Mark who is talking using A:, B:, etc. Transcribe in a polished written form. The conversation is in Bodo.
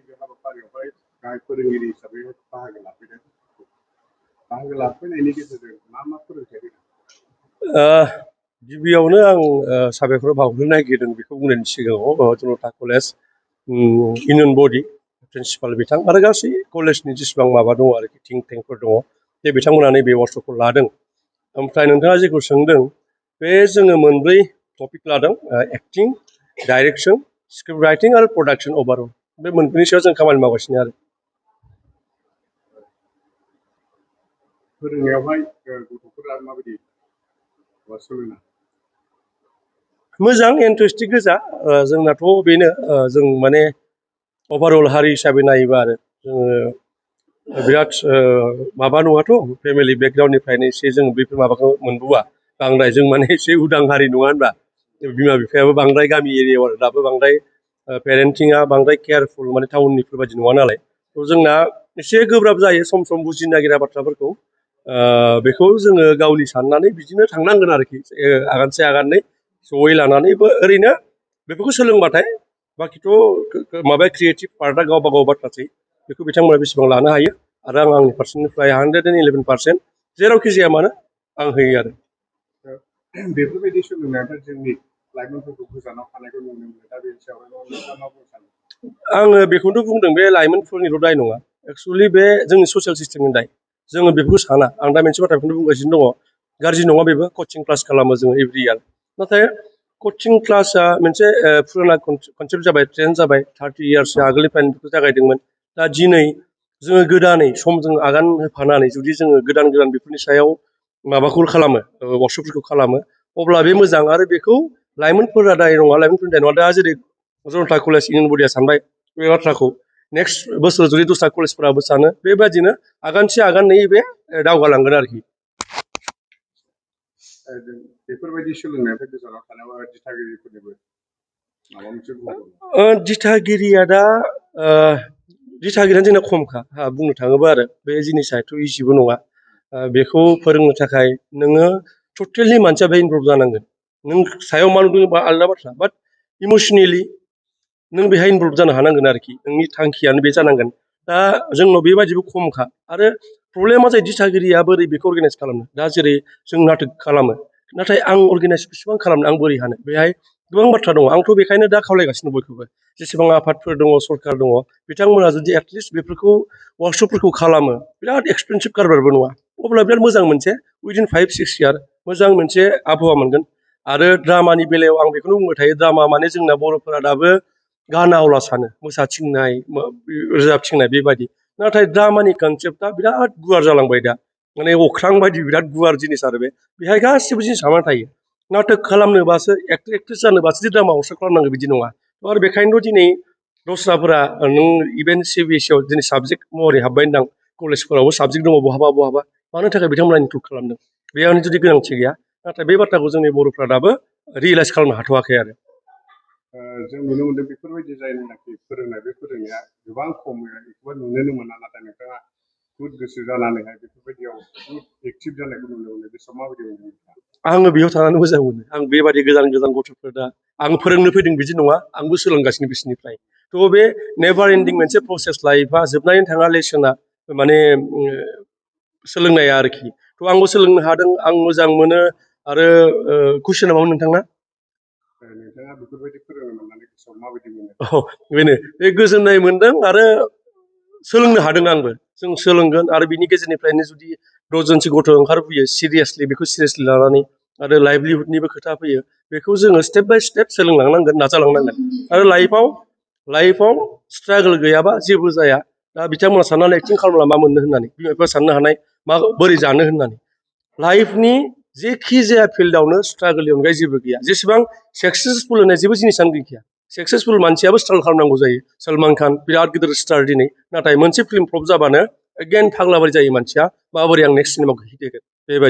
A: बे हाबाफारियावहाय गाहाय फोरोंगिरि हिसाबै बाहागो लाफैदों। बाहागो लाफैनायनि गेजेरजों मा मा फोरोंथाय होदों?
B: गिबियावनो आं साबायखर बावनो नागिरदों बेखौ बुंनायनि सिगाङाव जनता कलेज इउनियन बडि प्रिन्सिपाल बिथां आरो गासै कलेजनि जेसेबां माबा दङ आरोखि थिंक टेंकफोर दङ बे बिथांमोनानो बे वार्कशपखौ लादों। ओमफ्राय नोंथाङा जेखौ सोंदों बे जोङो मोनब्रै टपिक लादों एक्टिं, डाइरेक्सन, स्क्रिप्ट राइटिं आरो प्रडाक्सन अभारअल बे मोनब्रैनि सायाव जों खामानि मावगासिनो आरो।
A: फोरोंनायावहाय गथ'फोरा माबायदि सोलोङो?
B: मोजां इन्टारेस्टिं गोजा जोंनाथ' बेनो जों माने अभारअल हारि हिसाबै नायोबा आरो जोङो बिराद माबा नङाथ' फेमिलि बेकग्राउन्डनिफ्रायनो एसे जों बेफोर माबाखौ मोनबोआ बांद्राय जों माने एसे उदां हारि नङा होनबा बिमा बिफायाबो बांद्राय गामि एरियायाव आरो दाबो बांद्राय पेरेन्टिंआ बांद्राय केयारफुल माने टाउननिफोर बायदि नङा नालाय थ' जोंना एसे गोब्राब जायो सम सम बुजिनो नागिरा बाथ्राफोरखौ बेखौ जोङो गावनि साननानै बिदिनो थांनांगोन आरोखि आगानसे आगाननै जयै लानानैबो ओरैनो बेफोरखौ सोलोंबाथाय बाखिथ' माबाया क्रिएटिभ पार्टआ गावबा गाव बाथ्रासै बेखौ बिथांमोना बेसेबां लानो हायो आरो आं आंनि फारसेनिफ्राय 111% जेरावखि जाया मानो आं होयो आरो।
A: बेफोरबायदि सोलोंनायाथ' जोंनि लाइमोनफोरखौ गोजानाव थानायखौ नुनो मोनो दा बेनि सायावहाय नोंथाङा मा बुंनो सानो?
B: आङो बेखौनो बुंदों बे लाइमोनफोरनिल' दाय नङा एक्सुवेलि बे जोंनि ससियेल सिस्टेमनि दाय जोङो बेफोरखौ साना आं दा मोनसे बाथ्राखौनो बुंगासिनो दङ गाज्रि नङा बेबो कचिं क्लास खालामो जोङो एभ्रि इयार नाथाय कचिं क्लासआ मोनसे फुराना कनसेप्ट जाबाय ट्रेन्ड जाबाय 30 इयार्ससो आगोलनिफ्रायनो बेखौ जागायदोंमोन दा दिनै जोङो गोदानै समजों आगान होफानानै जुदि जोङो गोदान गोदान बेफोरनि सायाव माबाखौ खालामो वर्कशपफोरखौ खालामो अब्ला बे मोजां आरो बेखौ लाइमोनफोरा दाय नङा लाइमोनफोरनि दाय नङा दा जेरै जनता कलेज इउनियन बडिया सानबाय बे बाथ्राखौ नेक्स्ट बोसोर जुदि दस्रा कलेजफोराबो सानो बेबादिनो आगानसे आगाननै बे दावगालांगोन आरोखि।
A: बेफोरबायदि सोलोंनायनिफ्राय गोजानाव थानायाव दिथागिरिफोरनिबो माबा मोनसे
B: दिथागिरिया दा दिथागिरियानो जोंना खमखा बुंनो थाङोबा आरो बे जिनिसाथ' इजिबो नङा बेखौ फोरोंनो थाखाय नोङो टटेलि मानसिया बे इनभल्भ जानांगोन नों सायाव मा नुदों बा आलादा बाथ्रा बाट इमसनेलि नों बेहाय इनभल्भ जानो हानांगोन आरोखि नोंनि थांखियानो बे जानांगोन दा जोंनाव बेबादिबो खमखा आरो प्रब्लेमा जायो दिथागिरिया बोरै बेखौ अर्गानाइज खालामनो दा जेरै जों नाटक खालामो नाथाय आं अर्गानाइज बेसेबां खालामनो आं बोरै हानो बेहाय गोबां बाथ्रा दङ आंथ' बेखायनो दा खावलायगासिनो बयखौबो जेसेबां आफादफोर दङ सरकार दङ बिथांमोना जुदि एटलिस्ट बेफोरखौ वार्कशपफोरखौ खालामो बिराद एक्सपेन्सिभ कारबारबो नङा अब्ला बिराद मोजां मोनसे उइदिन 5-6 इयार मोजां मोनसे आबहावा मोनगोन आरो ड्रामानि बेलायाव आं बेखौनो बुंबाय थायो ड्रामा माने जोंना बर'फोरा दाबो गानावला सानो मोसाथिंनाय रोजाबथिंनाय बेबायदि नाथाय ड्रामानि कनसेप्टआ बिराद गुवार जालांबाय दा माने अख्रां बायदि बिराद गुवार जिनिस आरो बेहाय गासिबो जिनिस हाबनानै थायो नाटक खालामनोबासो एक्ट्रेस जानोबासो ड्रामा वार्कशप खालामनांगौ बिदि नङा आरो बेखायनोथ' दिनै दस्राफोरा नों इभेन सिबिएसइआव दिनै साबजेक्ट महरै हाबबाय होनदां कलेजफोरावबो साबजेक्ट दङ बहाबा बहाबा मानो थाखाय बिथांमोना इनक्लुड खालामदों बेयावनो जुदि गोनांथि गैया नाथाय बे बाथ्राखौ जोंनि बर'फ्रा दाबो रियेलाइज खालामनो हाथ'वाखै आरो
A: जों नुनो मोनदों बेफोरबायदि जायनाखि फोरोंनाय बे फोरोंनाया गोबां खम बेखौबो नुनोनो मोना नाथाय नोंथाङा बुहुद गोसो जानानैहाय बेफोरबायदियाव बुहुद एक्टिभ जानायखौ नुनो मोनो बे समाव माबायदि मोनो?
B: आङो बेयाव थानानै मोजां मोनो आं बेबादि गोजान गोजान गथ'फोर दा आं फोरोंनो फैदों बिदि नङा आंबो सोलोंगासिनो बिसोरनिफ्राय थ' बे नेभार एन्डिं मोनसे प्रसेस लाइफआ जोबनानै थाङा लेसना माने सोलोंनाया आरोखि थ' आंबो सोलोंनो हादों आं मोजां मोनो आरो कुइसना मामोन नोंथांना?
A: नोंथाङा बेफोरबायदि फोरोंनो मोननानै गोसोआव माबायदि मोनो?
B: बेनो बे गोजोननाय मोनदों आरो सोलोंनो हादों आंबो जों सोलोंगोन आरो बिनि गेजेरनिफ्रायनो जुदि 10 जनसो गथ' ओंखारफैयो सिरियासलि बेखौ सिरियासलि लानानै आरो लाइभलिहुडनिबो खोथा फैयो बेखौ जोङो स्टेप बाय स्टेप सोलोंलांनांगोन नाजालांनांगोन आरो लाइफआव स्ट्रागोल गैयाबा जेबो जाया दा बिथांमोना साननानै एक्टिं खालामब्ला मा मोननो होननानै बिमा बिफा साननो हानाय मा बोरै जानो होननानै लाइफनि जेखि जाया फिल्डआवनो स्ट्रागोलनि अनगायै जेबो गैया जेसेबां सक्सेसफुल होनाय जेबो जिनिसानो गैखाया सक्सेसफुल मानसियाबो स्ट्रागल खालामनांगौ जायो सलमान खान बिराद गिदिर स्टार दिनै नाथाय मोनसे फिल्म फ्लप जाबानो एगेन फाग्लाबारि जायो मानसिया माबोरै आं नेक्स्ट सिनेमाखौ हिट होगोन बेबायदि